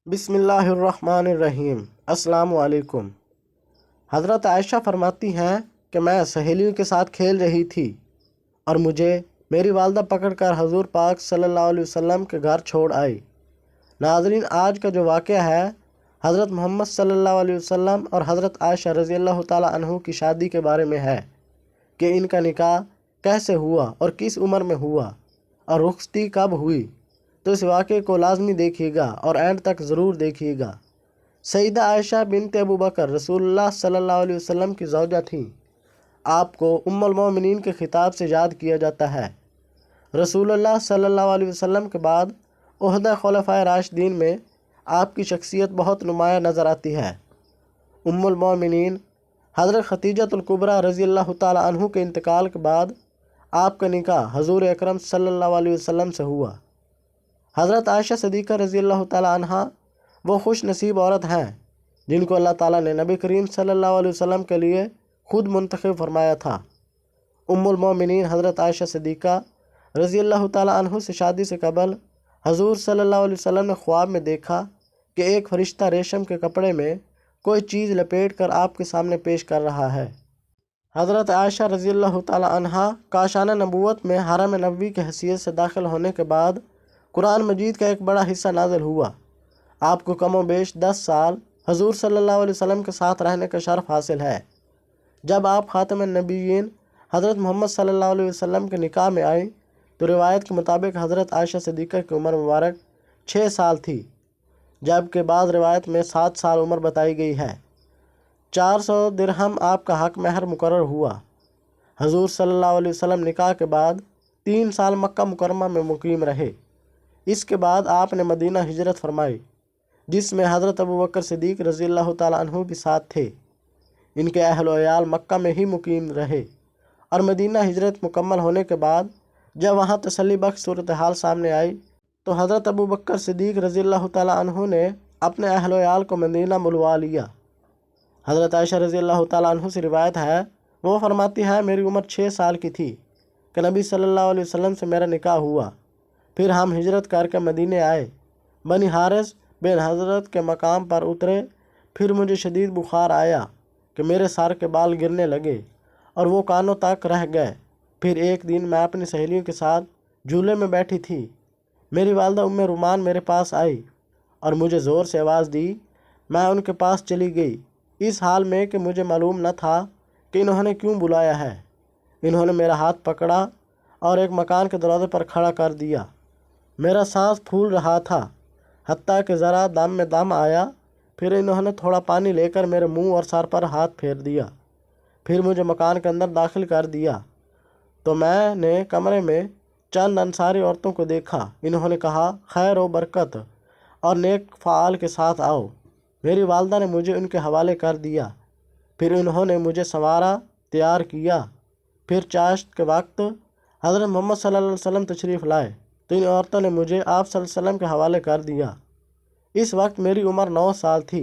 بسم اللہ الرحمن الرحیم۔ السلام علیکم۔ حضرت عائشہ فرماتی ہیں کہ میں سہیلیوں کے ساتھ کھیل رہی تھی اور مجھے میری والدہ پکڑ کر حضور پاک صلی اللہ علیہ وسلم کے گھر چھوڑ آئی۔ ناظرین، آج کا جو واقعہ ہے حضرت محمد صلی اللہ علیہ وسلم اور حضرت عائشہ رضی اللہ تعالیٰ عنہ کی شادی کے بارے میں ہے کہ ان کا نکاح کیسے ہوا اور کس عمر میں ہوا اور رخصتی کب ہوئی۔ تو اس واقعے کو لازمی دیکھیے گا اور اینڈ تک ضرور دیکھیے گا۔ سیدہ عائشہ بنت ابو بکر رسول اللہ صلی اللہ علیہ وسلم کی زوجہ تھیں۔ آپ کو ام المومنین کے خطاب سے یاد کیا جاتا ہے۔ رسول اللہ صلی اللہ علیہ وسلم کے بعد عہدہ خلفائے راشدین میں آپ کی شخصیت بہت نمایاں نظر آتی ہے۔ ام المومنین حضرت خدیجہ الکبریٰ رضی اللہ تعالیٰ عنہ کے انتقال کے بعد آپ کا نکاح حضور اکرم صلی اللہ علیہ وسلم سے ہوا۔ حضرت عائشہ صدیقہ رضی اللہ تعالیٰ عنہ وہ خوش نصیب عورت ہیں جن کو اللہ تعالیٰ نے نبی کریم صلی اللہ علیہ وسلم کے لیے خود منتخب فرمایا تھا۔ ام المومنین حضرت عائشہ صدیقہ رضی اللہ تعالیٰ عنہ سے شادی سے قبل حضور صلی اللہ علیہ وسلم نے خواب میں دیکھا کہ ایک فرشتہ ریشم کے کپڑے میں کوئی چیز لپیٹ کر آپ کے سامنے پیش کر رہا ہے۔ حضرت عائشہ رضی اللہ تعالیٰ عنہ کاشانہ نبوت میں حرم نبوی کی حیثیت سے داخل ہونے کے بعد قرآن مجید کا ایک بڑا حصہ نازل ہوا۔ آپ کو کم و بیش 10 سال حضور صلی اللہ علیہ وسلم کے ساتھ رہنے کا شرف حاصل ہے۔ جب آپ خاتم النبیین حضرت محمد صلی اللہ علیہ وسلم کے نکاح میں آئیں تو روایت کے مطابق حضرت عائشہ صدیقہ کی عمر مبارک 6 سال تھی، جبکہ بعض روایت میں 7 سال عمر بتائی گئی ہے۔ 400 درہم آپ کا حق مہر مقرر ہوا۔ حضور صلی اللہ علیہ وسلم نکاح کے بعد 3 سال مکہ مکرمہ میں مقیم رہے۔ اس کے بعد آپ نے مدینہ ہجرت فرمائی، جس میں حضرت ابوبکر صدیق رضی اللہ تعالیٰ عنہ بھی ساتھ تھے۔ ان کے اہل و عیال مکہ میں ہی مقیم رہے اور مدینہ ہجرت مکمل ہونے کے بعد جب وہاں تسلی بخش صورتحال سامنے آئی تو حضرت ابوبکر صدیق رضی اللہ تعالیٰ عنہ نے اپنے اہل و عیال کو مدینہ بلوا لیا۔ حضرت عائشہ رضی اللہ تعالیٰ عنہ سے روایت ہے، وہ فرماتی ہے میری عمر 6 سال کی تھی کہ نبی صلی اللہ علیہ وسلم سے میرا نکاح ہوا۔ پھر ہم ہجرت کر کے مدینے آئے، بنی حارث بن حضرت کے مقام پر اترے۔ پھر مجھے شدید بخار آیا کہ میرے سر کے بال گرنے لگے اور وہ کانوں تک رہ گئے۔ پھر ایک دن میں اپنی سہیلیوں کے ساتھ جھولے میں بیٹھی تھی، میری والدہ ام رومان میرے پاس آئی اور مجھے زور سے آواز دی۔ میں ان کے پاس چلی گئی، اس حال میں کہ مجھے معلوم نہ تھا کہ انہوں نے کیوں بلایا ہے۔ انہوں نے میرا ہاتھ پکڑا اور ایک مکان کے دروازے پر کھڑا کر دیا۔ میرا سانس پھول رہا تھا، حتیٰ کہ ذرا دم میں دم آیا۔ پھر انہوں نے تھوڑا پانی لے کر میرے منہ اور سر پر ہاتھ پھیر دیا۔ پھر مجھے مکان کے اندر داخل کر دیا تو میں نے کمرے میں چند انصاری عورتوں کو دیکھا۔ انہوں نے کہا، خیر و برکت اور نیک فعال کے ساتھ آؤ۔ میری والدہ نے مجھے ان کے حوالے کر دیا۔ پھر انہوں نے مجھے سنوارا، تیار کیا۔ پھر چاشت کے وقت حضرت محمد صلی اللہ علیہ وسلم تشریف لائے تو ان عورتوں نے مجھے آپ صلی اللہ علیہ وسلم کے حوالے کر دیا۔ اس وقت میری عمر 9 سال تھی۔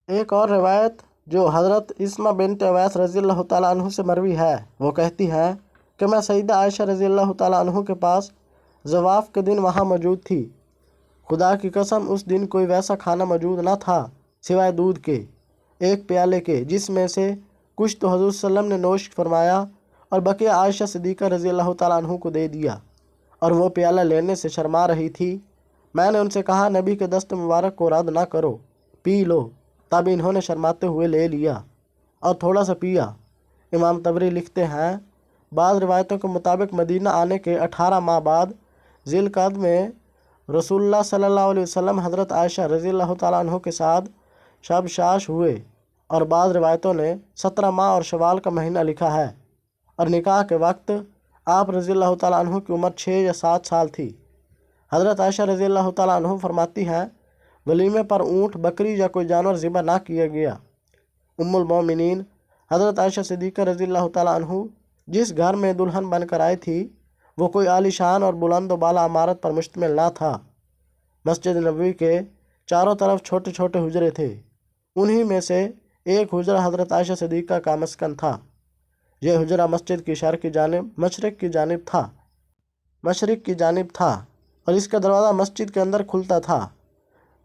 ایک اور روایت جو حضرت اسمہ بنت اویس رضی اللہ تعالیٰ عنہ سے مروی ہے، وہ کہتی ہے کہ میں سیدہ عائشہ رضی اللہ تعالیٰ عنہ کے پاس زواف کے دن وہاں موجود تھی۔ خدا کی قسم اس دن کوئی ویسا کھانا موجود نہ تھا سوائے دودھ کے ایک پیالے کے، جس میں سے کچھ تو حضور صلی اللہ علیہ وسلم نے نوش فرمایا اور بقیہ عائشہ صدیقہ رضی اللہ تعالیٰ عنہ کو دے دیا، اور وہ پیالہ لینے سے شرما رہی تھی۔ میں نے ان سے کہا، نبی کے دست مبارک کو رد نہ کرو، پی لو۔ تب انہوں نے شرماتے ہوئے لے لیا اور تھوڑا سا پیا۔ امام طبری لکھتے ہیں، بعض روایتوں کے مطابق مدینہ آنے کے 18 ماہ بعد ذی القعدہ میں رسول اللہ صلی اللہ علیہ وسلم حضرت عائشہ رضی اللہ تعالیٰ عنہ کے ساتھ شب شاش ہوئے، اور بعض روایتوں نے 17 ماہ اور شوال کا مہینہ لکھا ہے، اور نکاح کے وقت آپ رضی اللہ تعالیٰ عنہ کی عمر 6 یا 7 سال تھی۔ حضرت عائشہ رضی اللہ تعالیٰ عنہ فرماتی ہیں، ولیمے پر اونٹ، بکری یا کوئی جانور ذبح نہ کیا گیا۔ ام المومنین حضرت عائشہ صدیقہ رضی اللہ تعالیٰ عنہ جس گھر میں دلہن بن کر آئی تھی وہ کوئی عالی شان اور بلند و بالا عمارت پر مشتمل نہ تھا۔ مسجد نبوی کے چاروں طرف چھوٹے چھوٹے حجرے تھے، انہی میں سے ایک حجرہ حضرت عائشہ صدیقہ کا مسکن تھا۔ یہ حجرہ مسجد کی شرق کی جانب مشرق کی جانب تھا اور اس کا دروازہ مسجد کے اندر کھلتا تھا۔